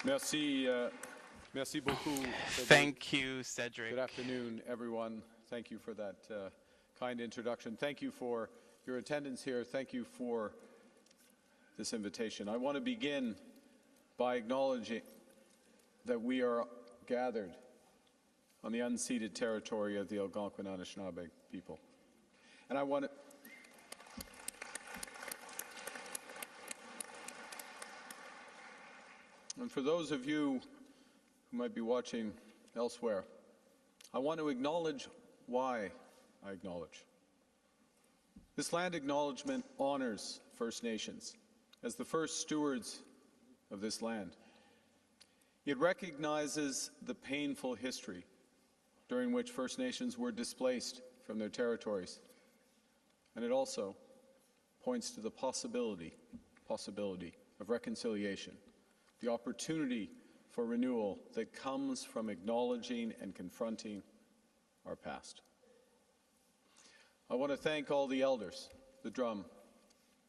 Merci, merci beaucoup. Thank you, Cedric. Good afternoon, everyone. Thank you for that kind introduction. Thank you for your attendance here. Thank you for this invitation. I want to begin by acknowledging that we are gathered on the unceded territory of the Algonquin Anishinaabe people. And I want to And for those of you who might be watching elsewhere, I want to acknowledge why I acknowledge. This land acknowledgement honors First Nations as the first stewards of this land. It recognizes the painful history during which First Nations were displaced from their territories. And it also points to the possibility of reconciliation, the opportunity for renewal that comes from acknowledging and confronting our past. I want to thank all the elders, the drum,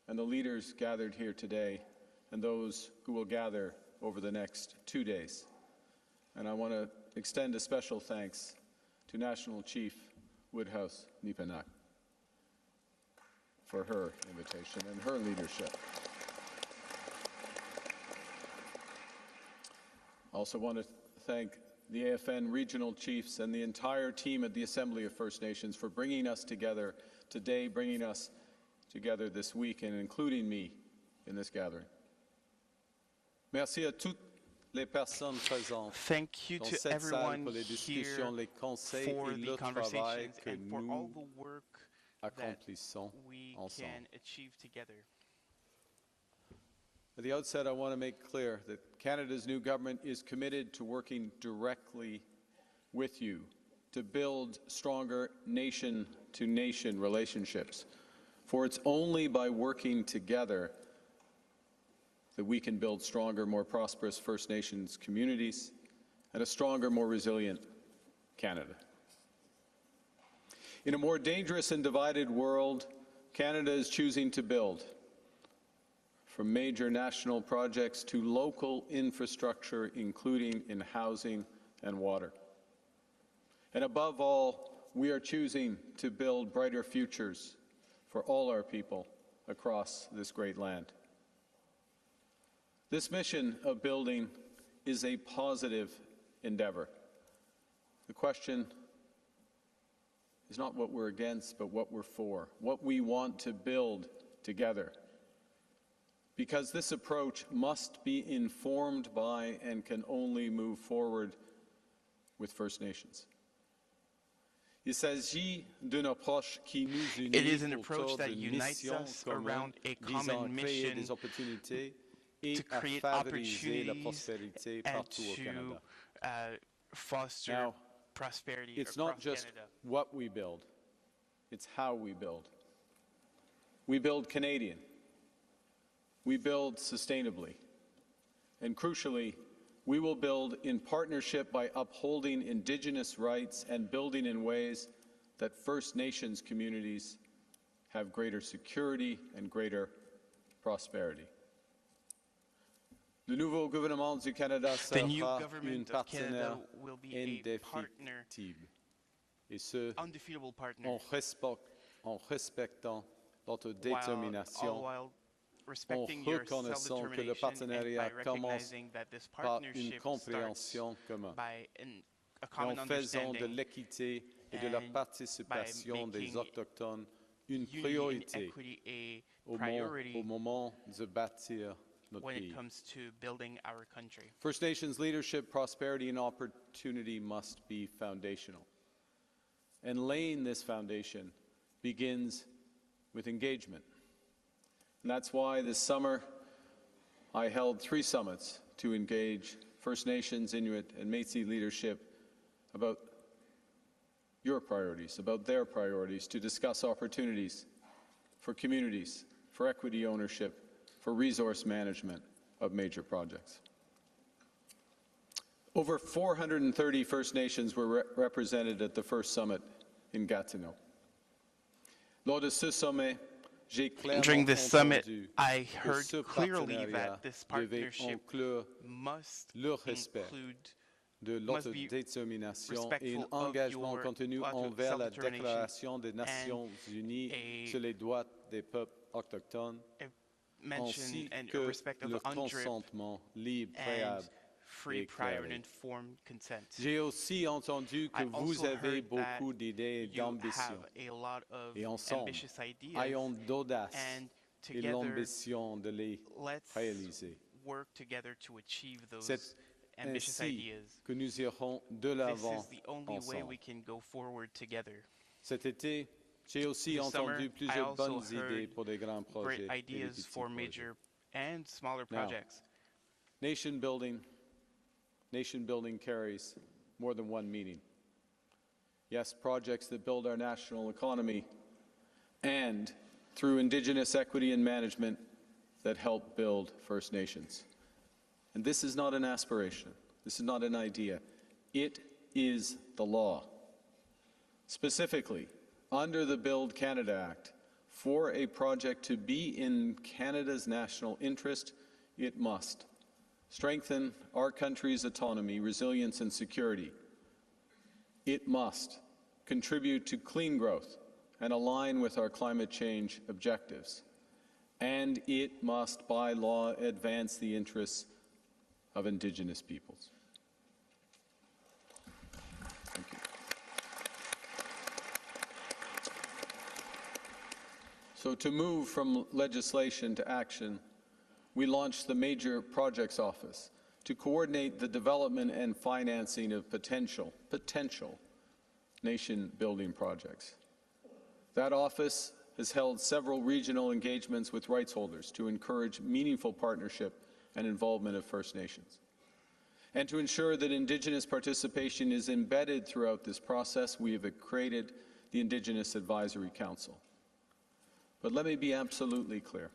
and the leaders gathered here today, and those who will gather over the next 2 days. And I want to extend a special thanks to National Chief Woodhouse Nipanak for her invitation and her leadership. I also want to thank the AFN regional chiefs and the entire team at the Assembly of First Nations for bringing us together today, bringing us together this week, and including me in this gathering. Merci à toutes les personnes présentes. Thank you to everyone here for the conversations que and for all the work that accomplissons we ensemble. can achieve together. At the outset, I want to make clear that Canada's new government is committed to working directly with you to build stronger nation-to-nation relationships. For it's only by working together that we can build stronger, more prosperous First Nations communities and a stronger, more resilient Canada. In a more dangerous and divided world, Canada is choosing to build, from major national projects to local infrastructure, including in housing and water. And above all, we are choosing to build brighter futures for all our people across this great land. This mission of building is a positive endeavor. The question is not what we're against, but what we're for, what we want to build together. Because this approach must be informed by and can only move forward with First Nations. It is an approach that unites us around a common mission to create opportunities and to foster prosperity it's across not just Canada. what we build, it's how we build. We build Canadian. We build sustainably. And crucially, we will build in partnership by upholding Indigenous rights and building in ways that First Nations communities have greater security and greater prosperity. Le nouveau gouvernement du Canada The new sera government un of Canada partenaire will be a partner, indéfectible. Et ce, undefeatable partner, en respectant notre all détermination, while respecting your reconnaissant que le self-determination and by partenariat commence recognizing that this par une partnership starts compréhension commune. by a Et common en faisant de understanding l'équité et de la and participation by des making Autochtones une unity and priorité equity a au priority moment de bâtir notre when pays. it comes to building our country. First Nations leadership, prosperity, and opportunity must be foundational. And laying this foundation begins with engagement. And that's why this summer I held 3 summits to engage First Nations, Inuit, and Métis leadership about your priorities, about their priorities, to discuss opportunities for communities, for equity ownership, for resource management of major projects. Over 430 First Nations were represented at the first summit in Gatineau. Lors de ce sommet, During this summit, I heard clearly that this partnership must include de l'autodétermination et un engagement continu envers la Déclaration des Nations Unies sur les droits des peuples autochtones, ainsi que le consentement libre, préalable et éclairé. J'ai aussi entendu que vous avez beaucoup d'idées et d'ambitions. Et ensemble, ayons d'audace et l'ambition de les réaliser. C'est ainsi que nous irons de l'avant ensemble. Cet été, j'ai aussi entendu plusieurs bonnes idées pour des grands projets et des petits projets. Now, nation building carries more than one meaning. Yes, projects that build our national economy, and through Indigenous equity and management that help build First Nations. And this is not an aspiration. This is not an idea. It is the law. Specifically, under the Build Canada Act, for a project to be in Canada's national interest, it must strengthen our country's autonomy, resilience, and security. It must contribute to clean growth and align with our climate change objectives. And it must, by law, advance the interests of Indigenous peoples. Thank you. So to move from legislation to action, we launched the Major Projects Office to coordinate the development and financing of potential nation-building projects. That office has held several regional engagements with rights holders to encourage meaningful partnership and involvement of First Nations. And to ensure that Indigenous participation is embedded throughout this process, we have created the Indigenous Advisory Council. But let me be absolutely clear.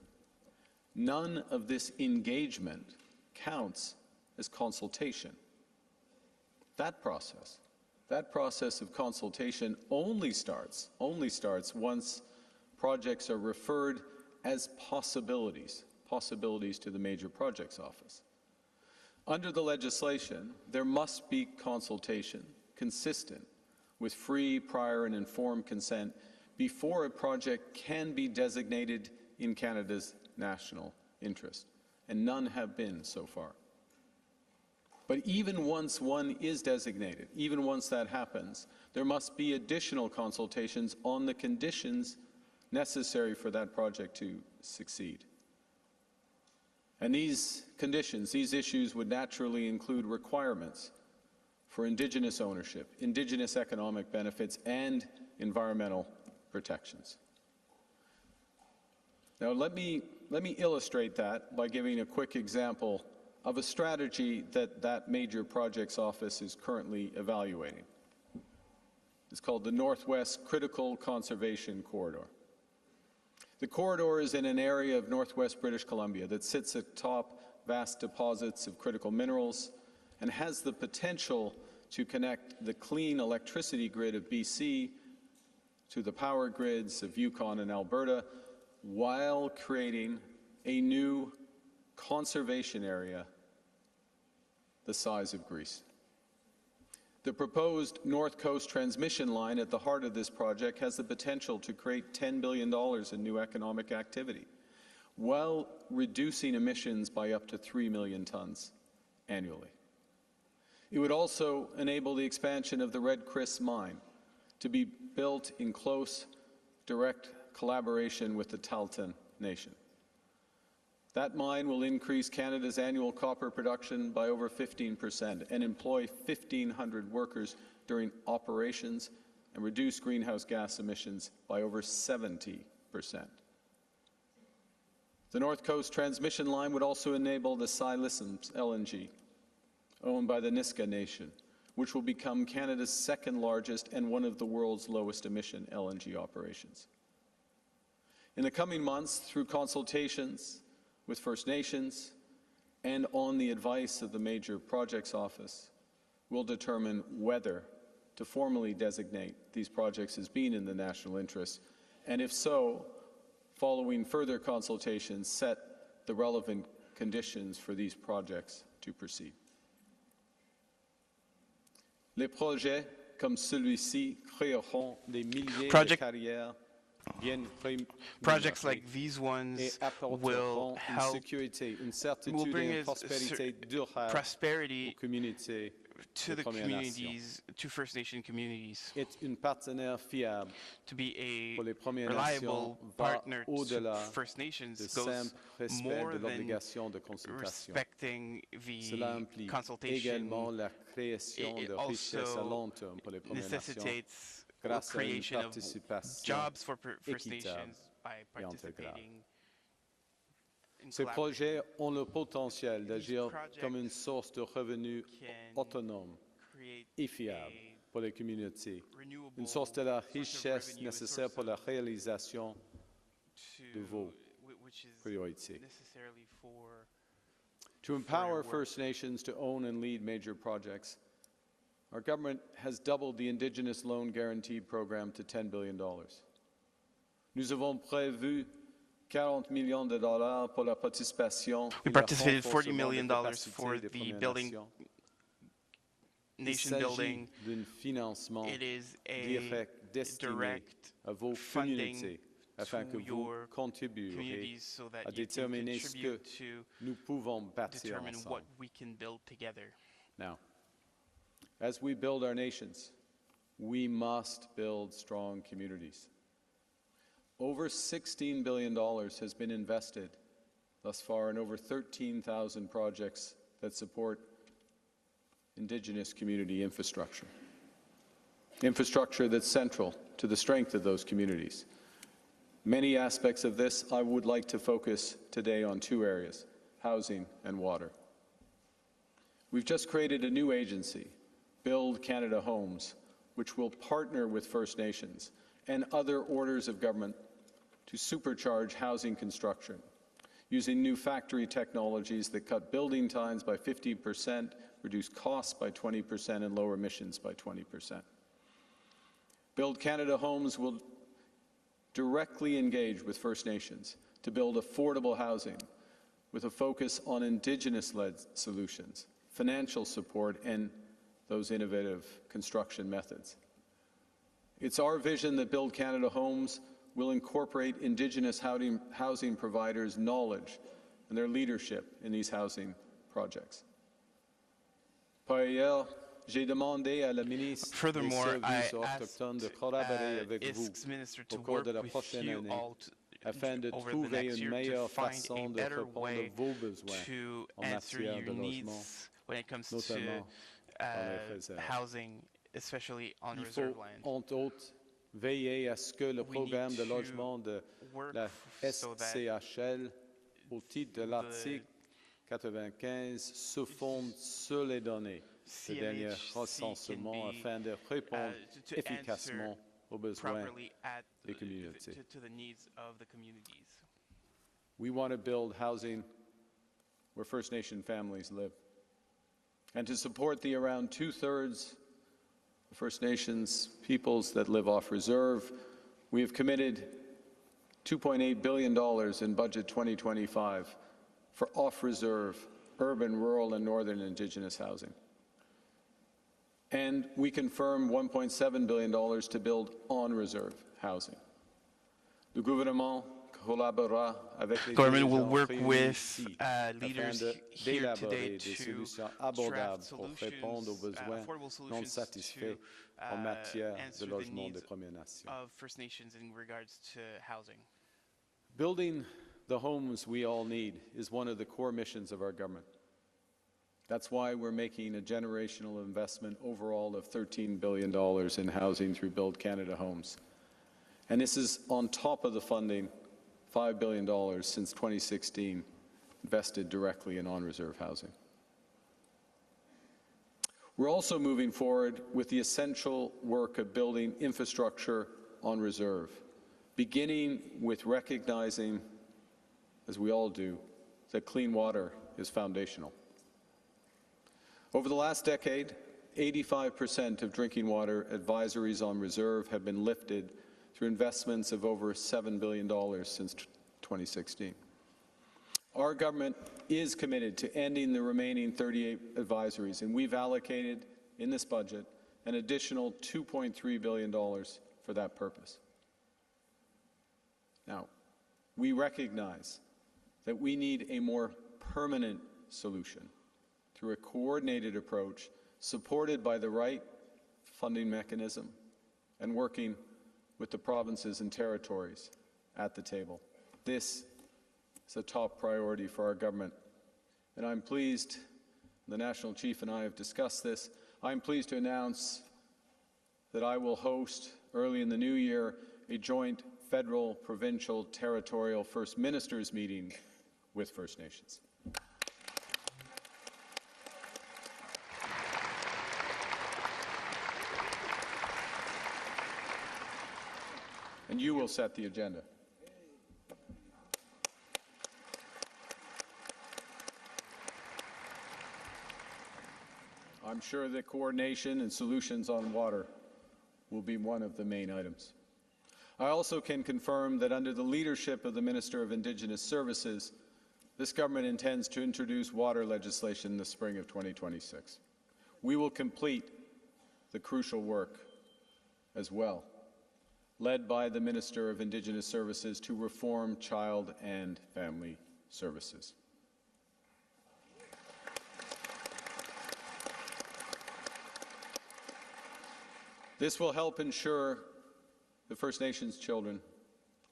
None of this engagement counts as consultation. That process of consultation only starts once projects are referred as possibilities to the Major Projects Office. Under the legislation, there must be consultation consistent with free, prior, and informed consent before a project can be designated in Canada's national interest, and none have been so far. But even once one is designated, even once that happens, there must be additional consultations on the conditions necessary for that project to succeed. And these conditions, these issues would naturally include requirements for Indigenous ownership, Indigenous economic benefits, and environmental protections. Now let me illustrate that by giving a quick example of a strategy that Major Projects Office is currently evaluating. It's called the Northwest Critical Conservation Corridor. The corridor is in an area of northwest British Columbia that sits atop vast deposits of critical minerals and has the potential to connect the clean electricity grid of BC to the power grids of Yukon and Alberta while creating a new conservation area the size of Greece. The proposed North Coast transmission line at the heart of this project has the potential to create $10 billion in new economic activity, while reducing emissions by up to 3 million tons annually. It would also enable the expansion of the Red Chris mine to be built in close, direct collaboration with the Tahltan Nation. That mine will increase Canada's annual copper production by over 15% and employ 1,500 workers during operations and reduce greenhouse gas emissions by over 70%. The North Coast transmission line would also enable the Silesums LNG, owned by the Niska Nation, which will become Canada's second largest and one of the world's lowest emission LNG operations. In the coming months, through consultations with First Nations and on the advice of the Major Projects Office, we'll determine whether to formally designate these projects as being in the national interest, and if so, following further consultations, set the relevant conditions for these projects to proceed. Les projets comme celui-ci créeront des milliers de carrières bien Projects like these ones will help, will bring prosperity to the communities, to First Nation communities, to be a reliable partner to First Nations goes more than respecting the consultation. It also necessitates the creation of jobs for First Nations by participating. Ces projets ont le potentiel d'agir comme une source de revenus autonome et fiable pour les communautés, une source de la richesse nécessaire pour la réalisation de vos priorités. To empower First Nations to own and lead major projects, our government has doubled the Indigenous Loan Guarantee Program to $10 billion. Nous avons prévu $40 millions pour la participation. We participated $40 million for the building, nation building. It is a direct funding afin que vous contribuiez so that à déterminer ce que nous pouvons bâtir determine ensemble. what we can build together. Now, as we build our nations, we must build strong communities. Over $16 billion has been invested thus far in over 13,000 projects that support Indigenous community infrastructure. Infrastructure that's central to the strength of those communities. Many aspects of this, I would like to focus today on two areas: housing and water. We've just created a new agency, Build Canada Homes, which will partner with First Nations and other orders of government to supercharge housing construction, using new factory technologies that cut building times by 50%, reduce costs by 20%, and lower emissions by 20%. Build Canada Homes will directly engage with First Nations to build affordable housing with a focus on Indigenous-led solutions, financial support, and those innovative construction methods. It's our vision that Build Canada Homes will incorporate Indigenous housing providers' knowledge and their leadership in these housing projects. Furthermore, I asked ISK's minister to work with you all over the next year to find a better way to answer your needs when it comes to housing, especially on reserve land. Veiller à ce que le programme de logement de la SCHL, au titre de l'article 95, se fonde sur les données de dernier recensement afin de répondre efficacement aux besoins des communautés. We want to build housing where First Nation families live, and to support the around two-thirds First Nations peoples that live off reserve, we have committed $2.8 billion in Budget 2025 for off-reserve urban, rural, and northern Indigenous housing. And we confirm $1.7 billion to build on-reserve housing. The gouvernement collaborera avec les Government will work with leaders here today to draft solutions, affordable solutions to answer the needs of First Nations in regards to housing. Building the homes we all need is one of the core missions of our government. That's why we're making a generational investment overall of $13 billion in housing through Build Canada Homes. And this is on top of the funding, $5 billion since 2016, invested directly in on-reserve housing. We're also moving forward with the essential work of building infrastructure on reserve, beginning with recognizing, as we all do, that clean water is foundational. Over the last decade, 85% of drinking water advisories on reserve have been lifted through investments of over $7 billion since 2016. Our government is committed to ending the remaining 38 advisories, and we've allocated in this budget an additional $2.3 billion for that purpose. Now, we recognize that we need a more permanent solution through a coordinated approach supported by the right funding mechanism and working with the provinces and territories at the table. This is a top priority for our government. And I'm pleased, the National Chief and I have discussed this, I'm pleased to announce that I will host early in the new year a joint federal, provincial, territorial First Ministers meeting with First Nations. And you will set the agenda. I'm sure that coordination and solutions on water will be one of the main items. I also can confirm that under the leadership of the Minister of Indigenous Services, this government intends to introduce water legislation in the spring of 2026. We will complete the crucial work as well, led by the Minister of Indigenous Services, to reform child and family services. This will help ensure the First Nations children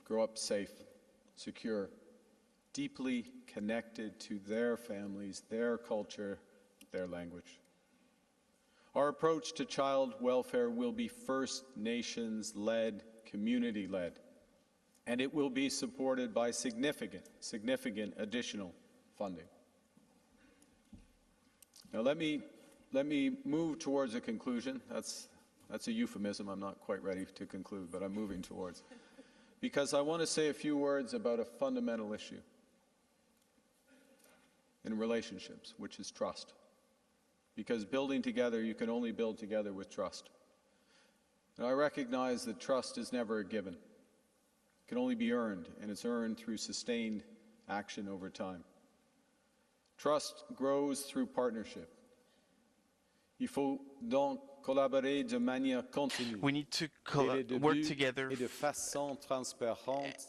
grow up safe, secure, deeply connected to their families, their culture, their language. Our approach to child welfare will be First Nations-led, community-led, and it will be supported by significant additional funding. Now let me move towards a conclusion. That's a euphemism. I'm not quite ready to conclude, but I'm moving towards. Because I want to say a few words about a fundamental issue in relationships, which is trust. Because building together, you can only build together with trust. And I recognize that trust is never a given. It can only be earned, and it's earned through sustained action over time. Trust grows through partnership. Il faut donc collaborer de manière continue. We need to work together et de façon transparente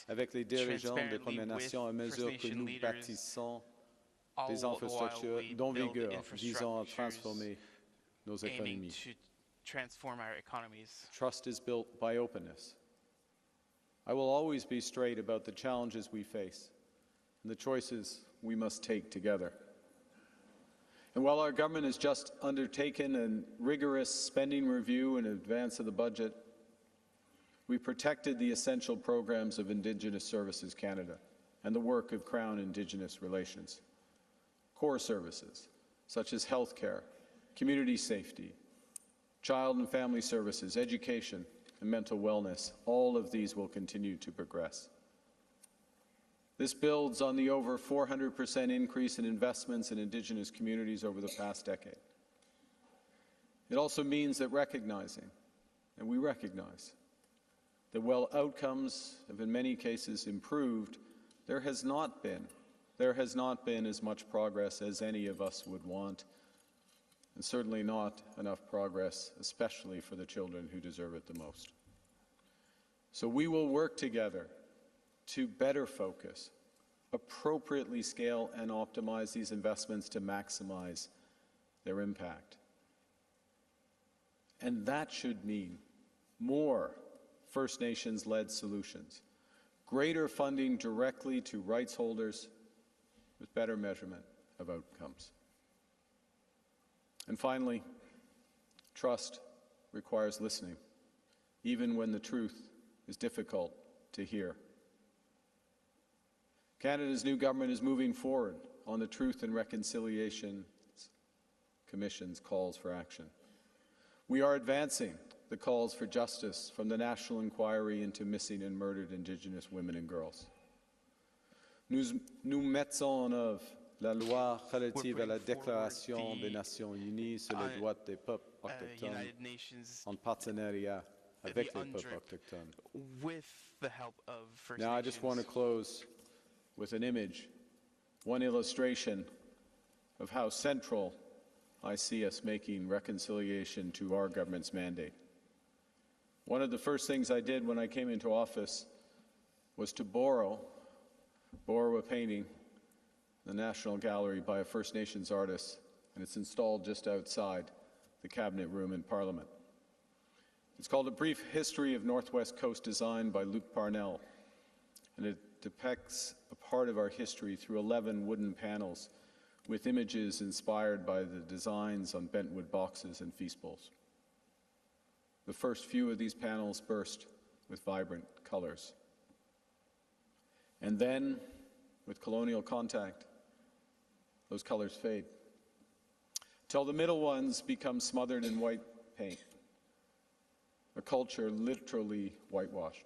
avec les dirigeants des Premières Nations à mesure que nous bâtissons des infrastructures dont vigueur visant à transformer nos économies. Trust is built by openness. I will always be straight about the challenges we face and the choices we must take together. And while our government has just undertaken a rigorous spending review in advance of the budget, we protected the essential programs of Indigenous Services Canada and the work of Crown Indigenous Relations. Core services, such as health care, community safety, child and family services, education, and mental wellness, all of these will continue to progress. This builds on the over 400% increase in investments in Indigenous communities over the past decade. It also means that we recognize, that while outcomes have in many cases improved, there has not been as much progress as any of us would want, and certainly not enough progress, especially for the children who deserve it the most. So we will work together to better focus, appropriately scale and optimize these investments to maximize their impact. And that should mean more First Nations-led solutions, greater funding directly to rights holders with better measurement of outcomes. And finally, trust requires listening, even when the truth is difficult to hear. Canada's new government is moving forward on the Truth and Reconciliation Commission's calls for action. We are advancing the calls for justice from the National Inquiry into Missing and Murdered Indigenous Women and Girls. Nous mettons en œuvre la loi relative à la Déclaration des Nations Unies sur les droits des peuples autochtones en partenariat avec the les peuples UNDRIP autochtones. with the help of First Now, I Nations. just want to close with an image, one illustration of how central I see us making reconciliation to our government's mandate. One of the first things I did when I came into office was to borrow a painting in the National Gallery by a First Nations artist, and it's installed just outside the Cabinet Room in Parliament. It's called A Brief History of Northwest Coast Design by Luke Parnell, and it depicts a part of our history through 11 wooden panels with images inspired by the designs on bentwood boxes and feast bowls. The first few of these panels burst with vibrant colors. And then, with colonial contact, those colors fade, till the middle ones become smothered in white paint, a culture literally whitewashed.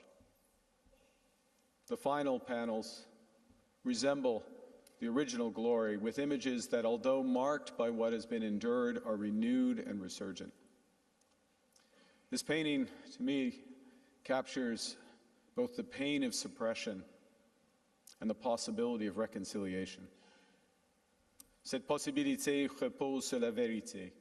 The final panels resemble the original glory, with images that, although marked by what has been endured, are renewed and resurgent. This painting, to me, captures both the pain of suppression and the possibility of reconciliation. Cette possibilité repose sur la vérité.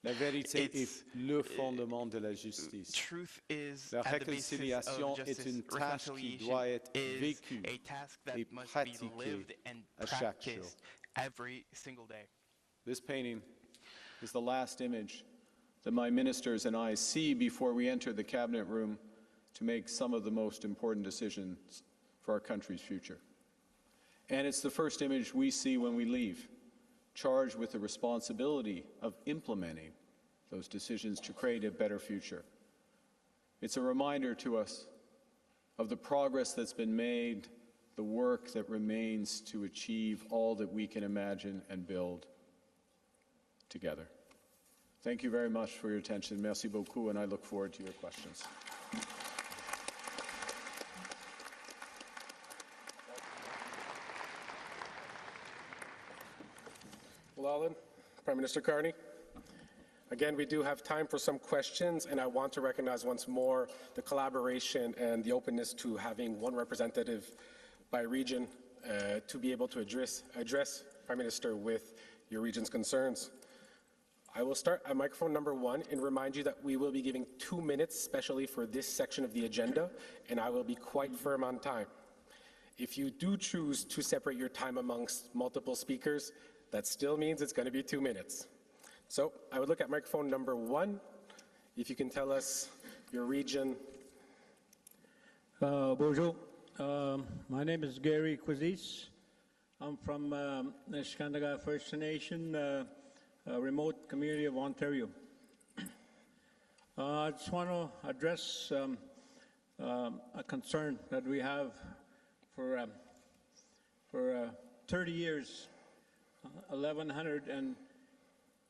La vérité est le fondement de la justice. Truth is La at the basis réconciliation of justice. est une tâche qui doit être vécue a task that et must be pratiquée lived and à chaque jour. practiced every single day. This painting is the last image that my ministers and I see before we enter the Cabinet Room to make some of the most important decisions for our country's future. And it's the first image we see when we leave, charged with the responsibility of implementing those decisions to create a better future. It's a reminder to us of the progress that's been made, the work that remains to achieve all that we can imagine and build together. Thank you very much for your attention. Merci beaucoup, and I look forward to your questions. Well, Alan, Prime Minister Carney. Again, we do have time for some questions, and I want to recognize once more the collaboration and the openness to having one representative by region to be able to address Prime Minister with your region's concerns. I will start at microphone number 1 and remind you that we will be giving 2 minutes, especially for this section of the agenda, and I will be quite firm on time. If you do choose to separate your time amongst multiple speakers, that still means it's going to be 2 minutes. So I would look at microphone number 1. If you can tell us your region. Bonjour. My name is Gary Quizis. I'm from the Skandaga First Nation, a remote community of Ontario. I just want to address a concern that we have for 30 years,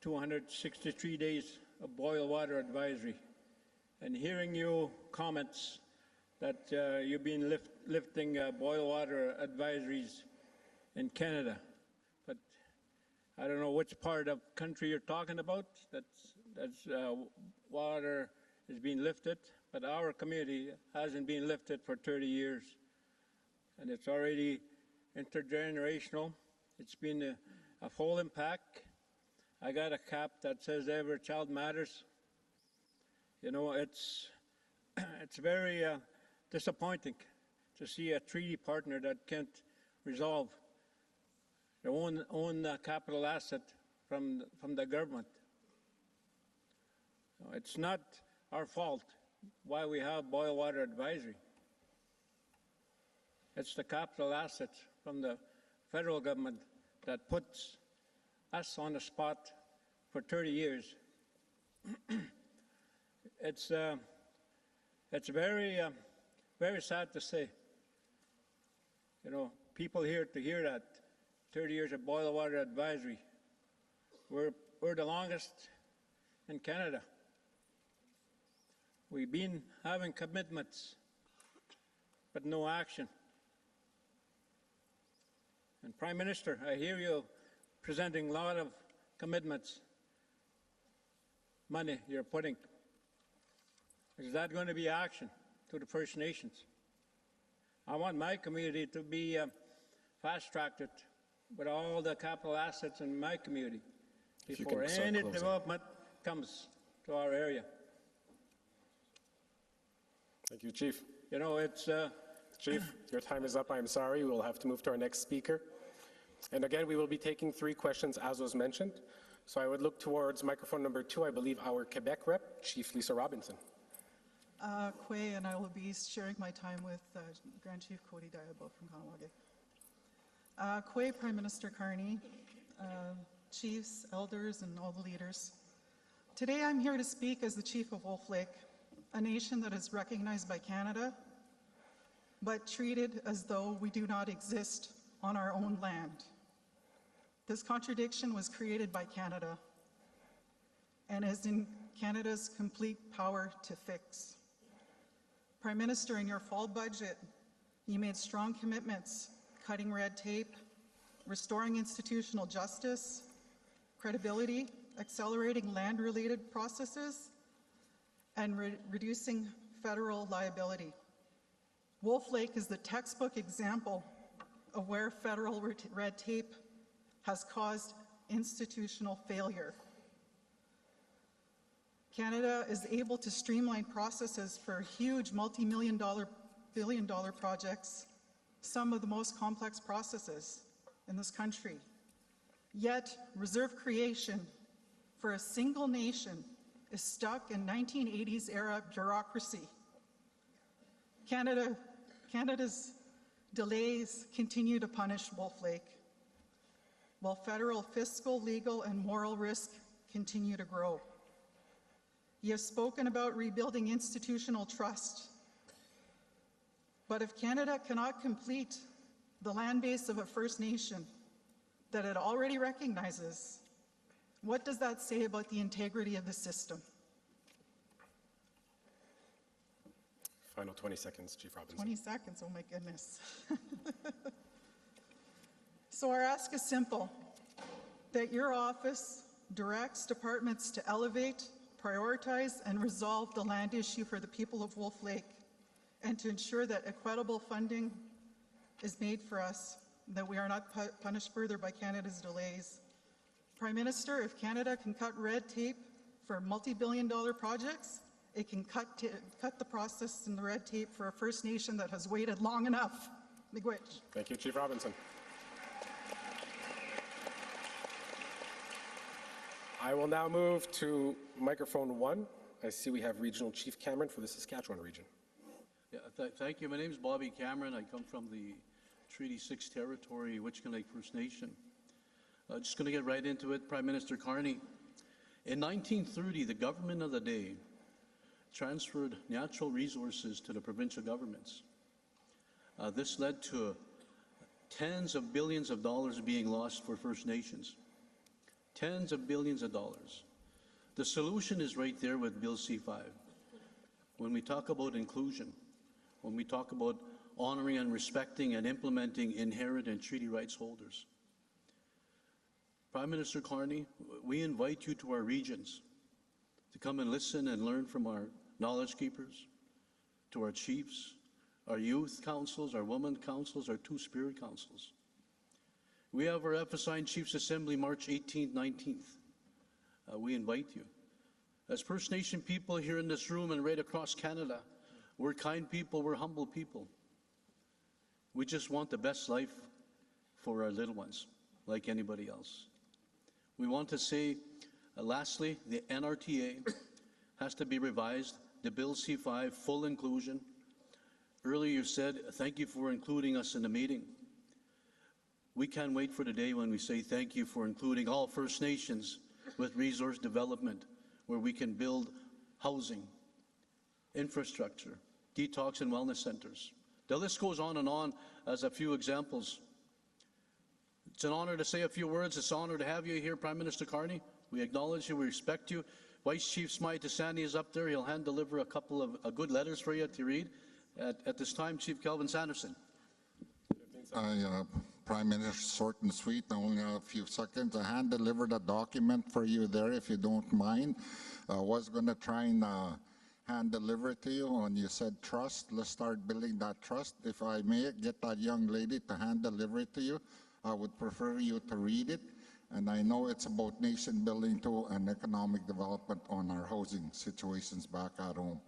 263 days of boil water advisory. And hearing you comments that you've been lifting boil water advisories in Canada, but I don't know which part of country you're talking about that's water is being lifted, but our community hasn't been lifted for 30 years. And it's already intergenerational. It's been a full impact. I got a cap that says every child matters. You know, it's very disappointing to see a treaty partner that can't resolve their own capital asset from the government. It's not our fault why we have boil water advisory. It's the capital assets from the federal government that puts us on the spot for 30 years. It's very, very sad to say. You know, people here to hear that 30 years of boil water advisory. We're the longest in Canada. We've been having commitments, but no action. And Prime Minister, I hear you presenting a lot of commitments, money you're putting. Is that going to be action to the First Nations? I want my community to be fast-tracked with all the capital assets in my community before any development comes to our area. Thank you, Chief. You know, it's... Chief, your time is up. I'm sorry. We will have to move to our next speaker. And again, we will be taking 3 questions as was mentioned. So I would look towards microphone number 2, I believe our Quebec rep, Chief Lisa Robinson. Quay, and I will be sharing my time with Grand Chief Cody Diabo from Kahnawake. Quay, Prime Minister Carney, chiefs, elders, and all the leaders. Today I'm here to speak as the Chief of Wolf Lake, a nation that is recognized by Canada, but treated as though we do not exist on our own land. This contradiction was created by Canada and is in Canada's complete power to fix. Prime Minister, in your fall budget, you made strong commitments, cutting red tape, restoring institutional justice, credibility, accelerating land-related processes, and reducing federal liability. Wolf Lake is the textbook example of where federal red tape has caused institutional failure. Canada is able to streamline processes for huge multi-million-dollar, billion-dollar projects, some of the most complex processes in this country. Yet, reserve creation for a single nation is stuck in 1980s era bureaucracy. Canada's delays continue to punish Wolf Lake, while federal fiscal, legal, and moral risk continue to grow. You have spoken about rebuilding institutional trust, but if Canada cannot complete the land base of a First Nation that it already recognizes, what does that say about the integrity of the system? Final 20 seconds, Chief Robinson. 20 seconds, oh my goodness. So our ask is simple, that your office directs departments to elevate, prioritize, and resolve the land issue for the people of Wolf Lake, and to ensure that equitable funding is made for us, that we are not punished further by Canada's delays. Prime Minister, if Canada can cut red tape for multi-billion-dollar projects, it can cut the process and the red tape for a First Nation that has waited long enough. Miigwech. Thank you, Chief Robinson. I will now move to microphone 1. I see we have Regional Chief Cameron for the Saskatchewan region. Yeah, thank you. My name is Bobby Cameron. I come from the Treaty 6 territory, Witchkin Lake First Nation. Just going to get right into it. Prime Minister Carney, in 1930, the government of the day transferred natural resources to the provincial governments. This led to tens of billions of dollars being lost for First Nations. Tens of billions of dollars. The solution is right there with Bill C-5. When we talk about inclusion, when we talk about honoring and respecting and implementing inherent and treaty rights holders. Prime Minister Carney, we invite you to our regions to come and listen and learn from our knowledge keepers, to our chiefs, our youth councils, our women councils, our two-spirit councils. We have our AFN Chiefs Assembly March 18th, 19th. We invite you. As First Nation people here in this room and right across Canada, we're kind people, we're humble people. We just want the best life for our little ones, like anybody else. We want to say, lastly, the NRTA has to be revised, the Bill C-5, full inclusion. Earlier you said, thank you for including us in the meeting. We can't wait for the day when we say thank you for including all First Nations with resource development, where we can build housing, infrastructure, detox and wellness centers. The list goes on as a few examples. It's an honor to say a few words. It's an honor to have you here, Prime Minister Carney. We acknowledge you, we respect you. Vice Chief Smythe Tasani is up there. He'll hand deliver a couple of good letters for you to read. At this time, Chief Kelvin Sanderson. Prime Minister, short and sweet, only a few seconds. I hand-delivered a document for you there, if you don't mind. I was going to try and hand deliver it to you. When you said trust, let's start building that trust. If I may get that young lady to hand deliver it to you, I would prefer you to read it. And I know it's about nation building too and economic development on our housing situations back at home.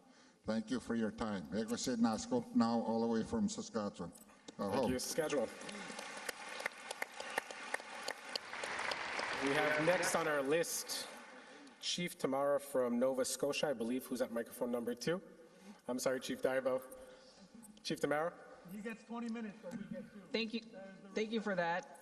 Thank you for your time. Eko Sid Nasco, now all the way from Saskatchewan. Thank you, Saskatchewan. We have next on our list Chief Tamara from Nova Scotia, I believe, who's at microphone number 2. I'm sorry, Chief Diabo. Chief Tamara? He gets 20 minutes, but we get 2. Thank you. Thank you for that.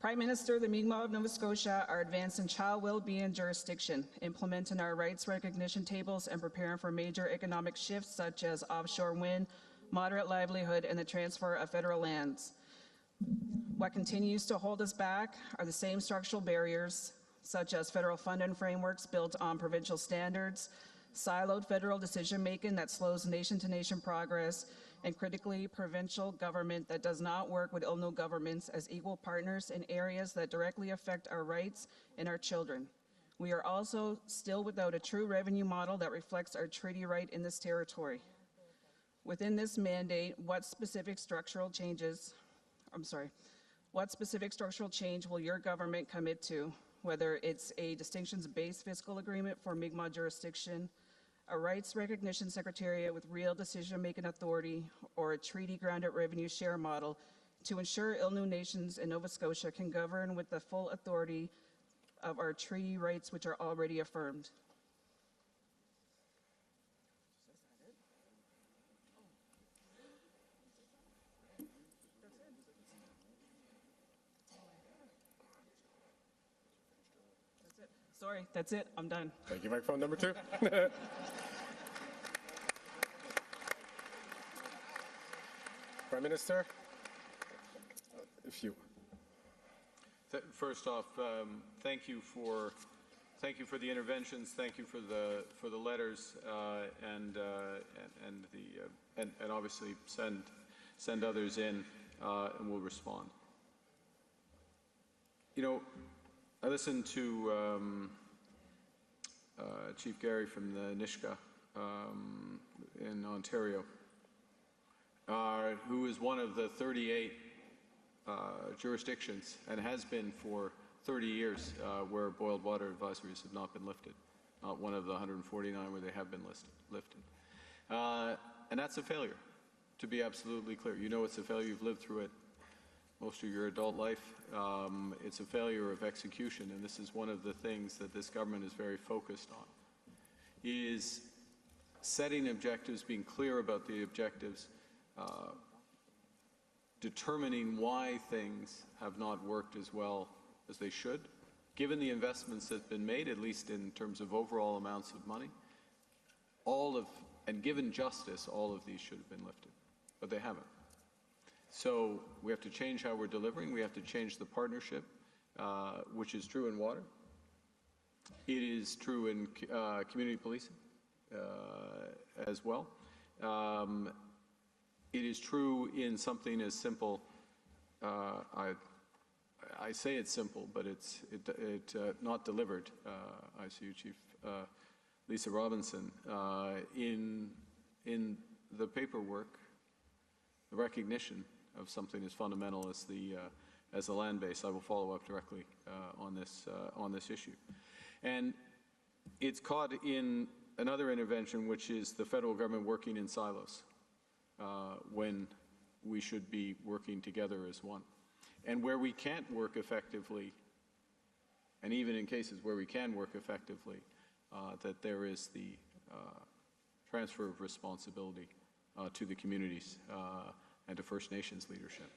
Prime Minister, the Mi'kmaq of Nova Scotia are advancing child well-being jurisdiction, implementing our rights recognition tables, and preparing for major economic shifts such as offshore wind, moderate livelihood, and the transfer of federal lands. What continues to hold us back are the same structural barriers, such as federal funding frameworks built on provincial standards, siloed federal decision-making that slows nation-to-nation progress, and critically provincial government that does not work with ILNU governments as equal partners in areas that directly affect our rights and our children. We are also still without a true revenue model that reflects our treaty right in this territory. Within this mandate, what specific structural change will your government commit to, whether it's a distinctions-based fiscal agreement for Mi'kmaq jurisdiction, a rights recognition secretariat with real decision-making authority, or a treaty-grounded revenue share model to ensure ILNU nations in Nova Scotia can govern with the full authority of our treaty rights which are already affirmed. Sorry, that's it. I'm done. Thank you. Microphone number 2. Prime Minister, if you. First off, thank you for the interventions. Thank you for the letters, and obviously send others in, and we'll respond. You know, I listened to Chief Gary from the Nishka in Ontario, who is one of the 38 jurisdictions, and has been for 30 years, where boiled water advisories have not been lifted, not one of the 149 where they have been lifted. And that's a failure, to be absolutely clear. You know it's a failure. You've lived through it most of your adult life. It's a failure of execution, and this is one of the things that this government is very focused on, is setting objectives, being clear about the objectives, determining why things have not worked as well as they should. Given the investments that have been made, at least in terms of overall amounts of money, and given justice, all of these should have been lifted, but they haven't. So we have to change how we're delivering. We have to change the partnership, which is true in water. It is true in community policing as well. It is true in something as simple. I say it's simple, but it's not delivered. I see you, Chief Lisa Robinson, in the paperwork, the recognition of something as fundamental as the land base. I will follow up directly on this issue, and it's caught in another intervention, which is the federal government working in silos when we should be working together as one, and where we can't work effectively, and even in cases where we can work effectively, that there is the transfer of responsibility to the communities and to First Nations leadership.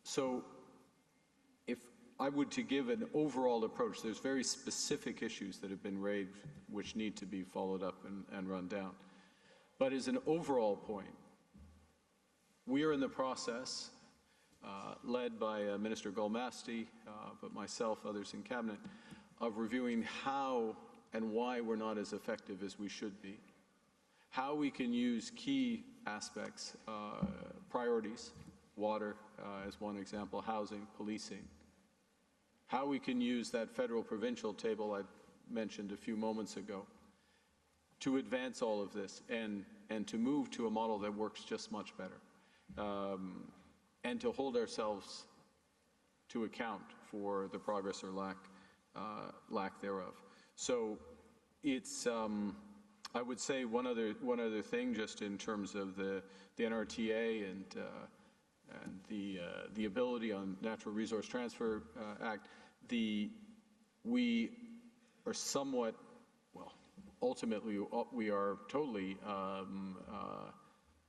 So if I were to give an overall approach, there's very specific issues that have been raised which need to be followed up and run down. But as an overall point, we are in the process, led by Minister Golmasti, but myself, others in Cabinet, of reviewing how and why we're not as effective as we should be. How we can use key aspects, priorities, water as one example, housing, policing. How we can use that federal-provincial table I mentioned a few moments ago to advance all of this and to move to a model that works just much better, and to hold ourselves to account for the progress or lack thereof. So it's, I would say one other thing, just in terms of the NRTA and the ability on Natural Resource Transfer Act, we are somewhat, well, ultimately we are totally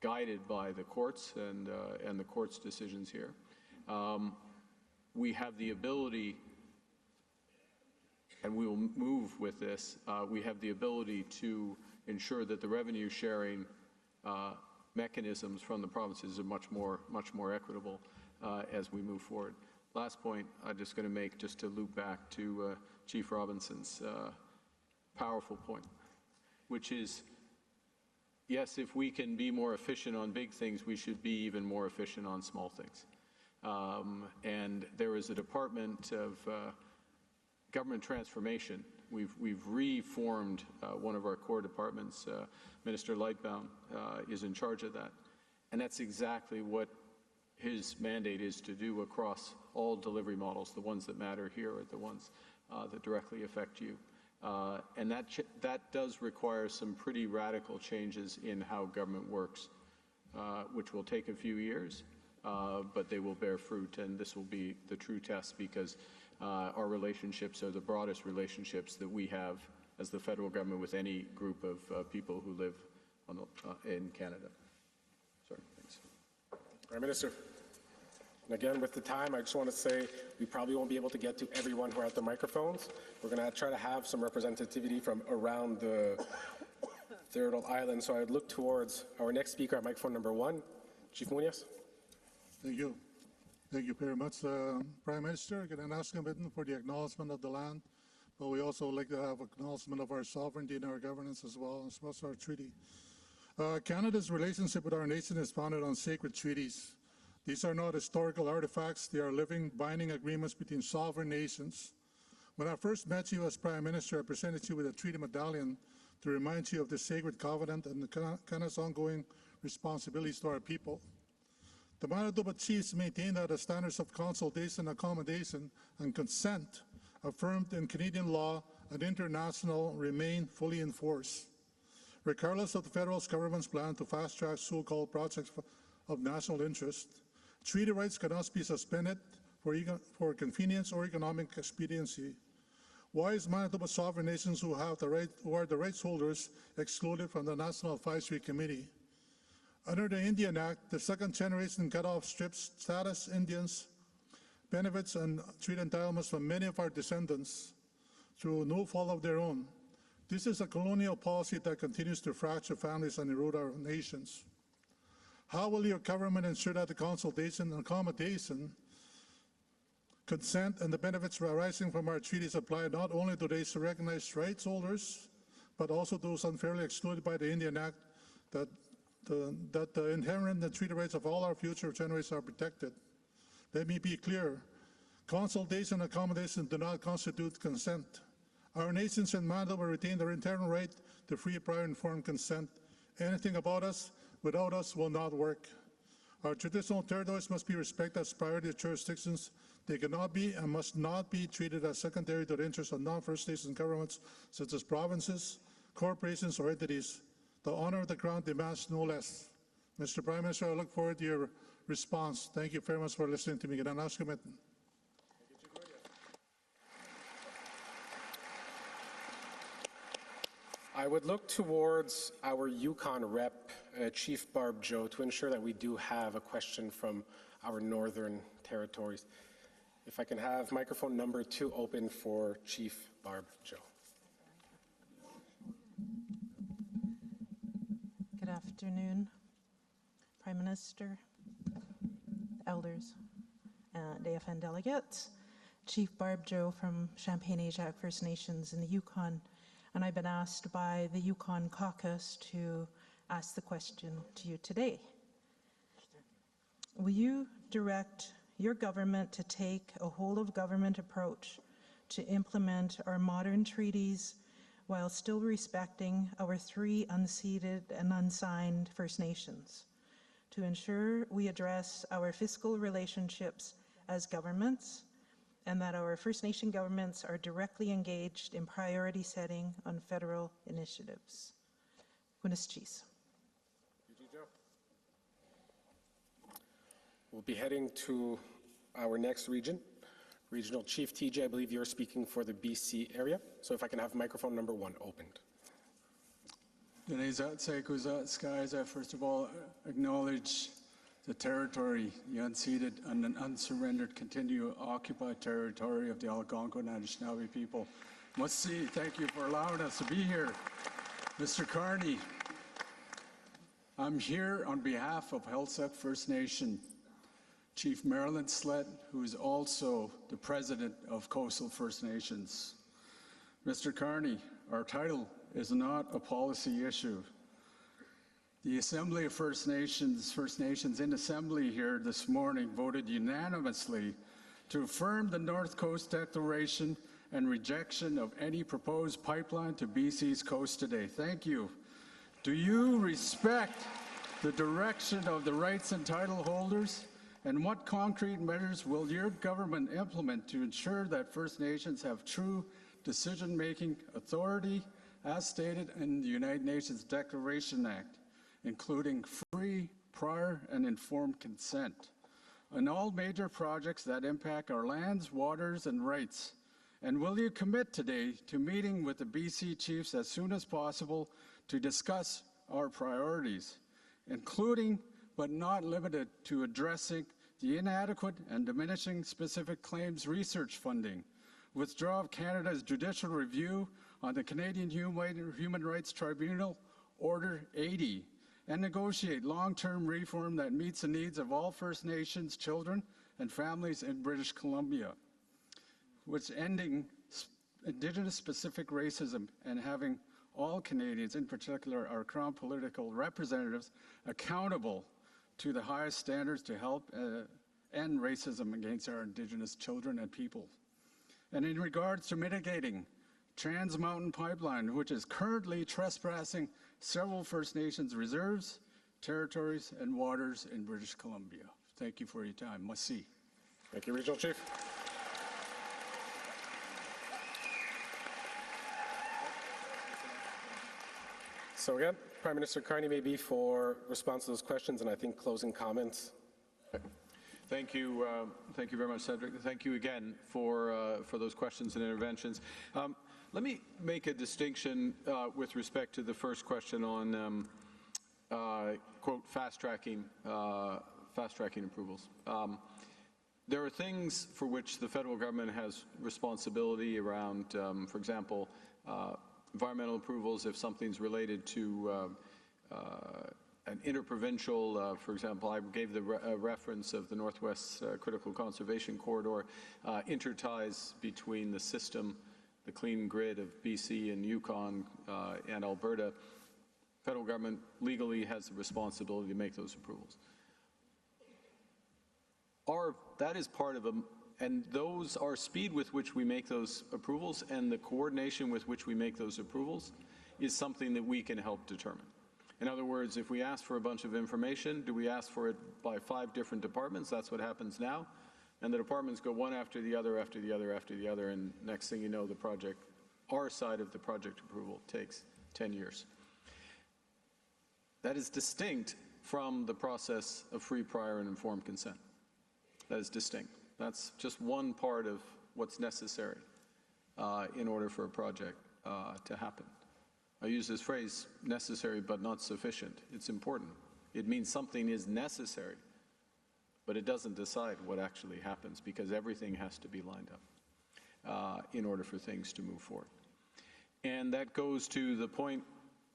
guided by the courts and the court's decisions here. We have the ability, and we will move with this, we have the ability to ensure that the revenue sharing mechanisms from the provinces are much more equitable as we move forward. Last point I'm just going to make, just to loop back to Chief Robinson's powerful point, which is, yes, if we can be more efficient on big things, we should be even more efficient on small things. And there is a Department of Government Transformation. We've reformed one of our core departments. Minister Lightbound is in charge of that. And that's exactly what his mandate is to do across all delivery models. The ones that matter here are the ones that directly affect you. And that does require some pretty radical changes in how government works, which will take a few years, but they will bear fruit, and this will be the true test, because our relationships are the broadest relationships that we have as the federal government with any group of people who live in Canada. Sorry, thanks. Prime Minister. And again, with the time, I just want to say we probably won't be able to get to everyone who are at the microphones. We're going to try to have some representativity from around the Third Island. So I'd look towards our next speaker at microphone number 1, Chief Muñoz. Thank you. Thank you very much, Prime Minister. I'm going to ask him for the acknowledgement of the land, but we also like to have acknowledgement of our sovereignty and our governance as well, as well as our treaty. Canada's relationship with our nation is founded on sacred treaties. These are not historical artifacts. They are living, binding agreements between sovereign nations. When I first met you as Prime Minister, I presented you with a treaty medallion to remind you of the sacred covenant and Canada's ongoing responsibilities to our people. The Manitoba Chiefs maintain that the standards of consultation, accommodation, and consent affirmed in Canadian law and international remain fully in force. Regardless of the federal government's plan to fast-track so-called projects of national interest, treaty rights cannot be suspended for convenience or economic expediency. Why is Manitoba sovereign nations who are the rights holders excluded from the National Advisory Committee? Under the Indian Act, the second generation cutoff strips status Indians benefits and treaty entitlements from many of our descendants through no fault of their own. This is a colonial policy that continues to fracture families and erode our nations. How will your government ensure that the consultation and accommodation, consent, and the benefits arising from our treaties apply not only to those recognized rights holders, but also those unfairly excluded by the Indian Act, that the inherent and treaty rights of all our future generations are protected? Let me be clear. Consultation and accommodation do not constitute consent. Our nations in Manitoba retain their internal right to free, prior, informed consent. Anything about us, without us, will not work. Our traditional territories must be respected as priority jurisdictions. They cannot be and must not be treated as secondary to the interests of non-First Nation governments, such as provinces, corporations, or entities. The honor of the Crown demands no less. Mr. Prime Minister, I look forward to your response. Thank you very much for listening to me. I would look towards our Yukon rep, Chief Barb Joe, to ensure that we do have a question from our northern territories. If I can have microphone number 2 open for Chief Barb Joe. Good afternoon, Prime Minister, elders, and AFN delegates. Chief Barb Joe from Champagne-Ajac First Nations in the Yukon, and I've been asked by the Yukon Caucus to ask the question to you today. Will you direct your government to take a whole-of-government approach to implement our modern treaties while still respecting our 3 unceded and unsigned First Nations, to ensure we address our fiscal relationships as governments and that our First Nation governments are directly engaged in priority setting on federal initiatives. Buenos Cheese. We'll be heading to our next region. Regional Chief TJ, I believe you're speaking for the BC area. So if I can have microphone number 1 opened. First of all, acknowledge the territory, the unceded and unsurrendered, continue occupied territory of the Algonquin and Anishinaabe people. Must see, thank you for allowing us to be here. Mr. Carney, I'm here on behalf of Heiltsuk First Nation, Chief Marilyn Slett, who is also the president of Coastal First Nations. Mr. Carney, our title is not a policy issue. The Assembly of First Nations in Assembly here this morning voted unanimously to affirm the North Coast Declaration and rejection of any proposed pipeline to BC's coast today. Thank you. Do you respect the direction of the rights and title holders? And what concrete measures will your government implement to ensure that First Nations have true decision-making authority as stated in the United Nations Declaration Act, including free, prior, and informed consent on all major projects that impact our lands, waters, and rights? And will you commit today to meeting with the BC Chiefs as soon as possible to discuss our priorities, including but not limited to addressing the inadequate and diminishing specific claims research funding, withdraw of Canada's judicial review on the Canadian Human Rights Tribunal Order 80, and negotiate long-term reform that meets the needs of all First Nations children and families in British Columbia, which ending Indigenous-specific racism and having all Canadians, in particular our Crown political representatives, accountable to the highest standards to help end racism against our Indigenous children and people. And in regards to mitigating Trans Mountain Pipeline, which is currently trespassing several First Nations reserves, territories, and waters in British Columbia. Thank you for your time. Merci. Thank you, Regional Chief. So again, Prime Minister Carney, maybe for response to those questions and I think closing comments. Thank you very much, Cedric. Thank you again for those questions and interventions. Let me make a distinction with respect to the first question on quote fast-tracking approvals. There are things for which the federal government has responsibility around, for example, environmental approvals if something's related to an interprovincial, for example, I gave the reference of the Northwest Critical Conservation Corridor, interties between the system, the clean grid of BC and Yukon and Alberta. Federal government legally has the responsibility to make those approvals. That is part of and those are speed with which we make those approvals and the coordination with which we make those approvals is something that we can help determine. In other words, if we ask for a bunch of information, do we ask for it by 5 different departments? That's what happens now. And the departments go one after the other, after the other, after the other, and next thing you know, the project, our side of the project approval takes 10 years. That is distinct from the process of free, prior, and informed consent. That is distinct. That's just one part of what's necessary in order for a project to happen. I use this phrase, necessary but not sufficient. It's important. It means something is necessary, but it doesn't decide what actually happens because everything has to be lined up in order for things to move forward. And that goes to the point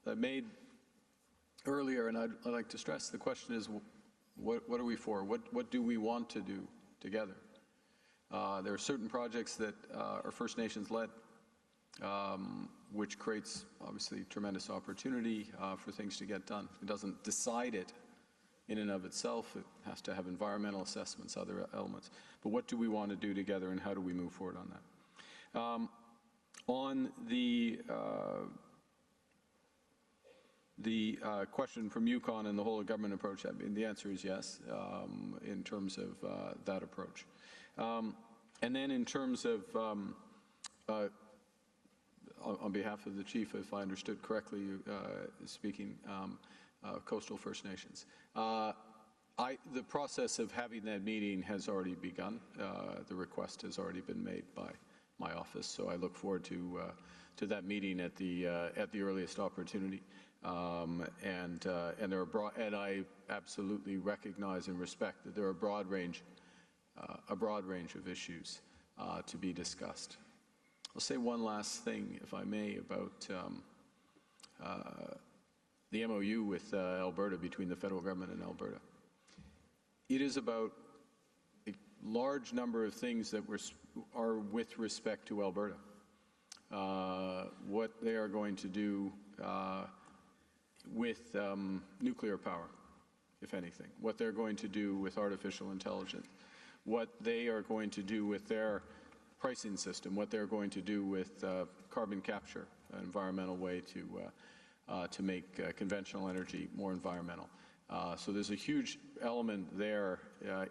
I made earlier, and I'd like to stress, the question is, what are we for? What do we want to do together? There are certain projects that are First Nations led, which creates obviously tremendous opportunity for things to get done. It doesn't decide it in and of itself. It has to have environmental assessments, other elements. But what do we want to do together and how do we move forward on that? On the question from Yukon and the whole of government approach, I mean, the answer is yes, in terms of that approach. And then in terms of, on behalf of the Chief, if I understood correctly, speaking coastal First Nations. The process of having that meeting has already begun. The request has already been made by my office, so I look forward to that meeting at the earliest opportunity. And there are and I absolutely recognize and respect that there are a broad range of issues to be discussed. I'll say one last thing, if I may, about the MOU with Alberta, between the federal government and Alberta. It is about a large number of things that are with respect to Alberta. What they are going to do with nuclear power, if anything, what they're going to do with artificial intelligence, what they are going to do with their pricing system, what they're going to do with carbon capture, an environmental way to make conventional energy more environmental. So there's a huge element there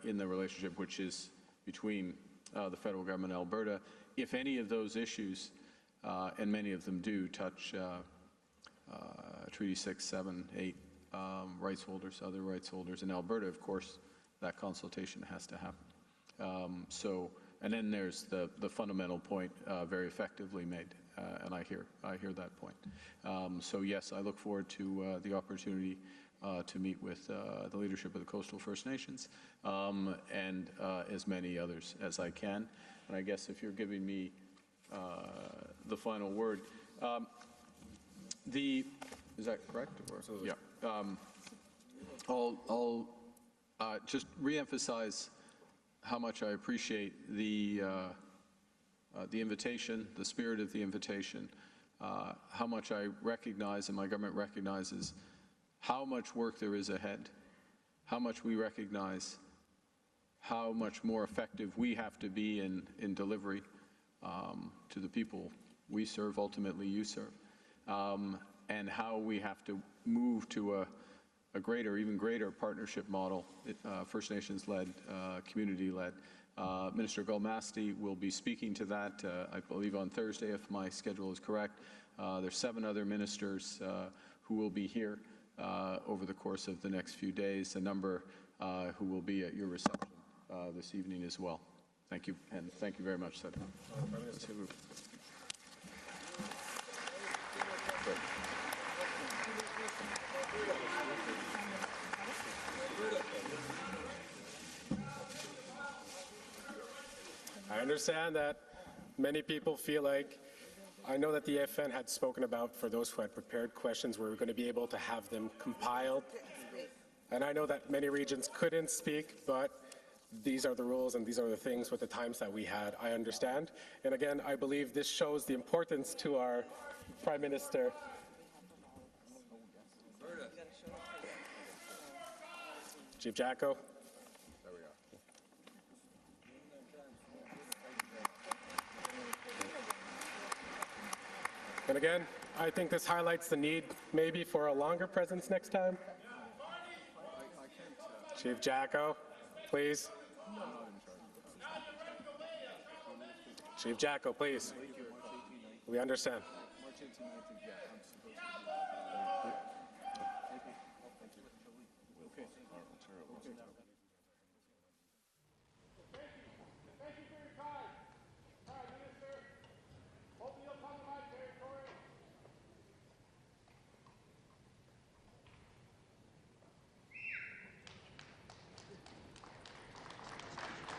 in the relationship, which is between the federal government and Alberta. If any of those issues, and many of them do, touch Treaty 6, 7, 8 rights holders, other rights holders in Alberta, of course, that consultation has to happen. And then there's the fundamental point very effectively made, and I hear that point. So yes, I look forward to the opportunity to meet with the leadership of the Coastal First Nations and as many others as I can. And I guess if you're giving me the final word, is that correct? Or? Absolutely. Yeah. I'll just reemphasize how much I appreciate the invitation, the spirit of the invitation, how much I recognize and my government recognizes how much work there is ahead, how much we recognize how much more effective we have to be in delivery to the people we serve, ultimately you serve, and how we have to move to a greater, even greater partnership model, First Nations-led, community-led. Minister Galmasti will be speaking to that, I believe, on Thursday, if my schedule is correct. There's 7 other ministers who will be here over the course of the next few days, a number who will be at your reception this evening as well. Thank you, and thank you very much, Senator. I understand that many people feel like, I know that the AFN had spoken about, for those who had prepared questions, we were going to be able to have them compiled. And I know that many regions couldn't speak, but these are the rules and these are the things with the times that we had. I understand. And again, I believe this shows the importance to our Prime Minister. Chief Jacko. And again, I think this highlights the need maybe for a longer presence next time. Chief Jacko, please. Chief Jacko, please. We understand.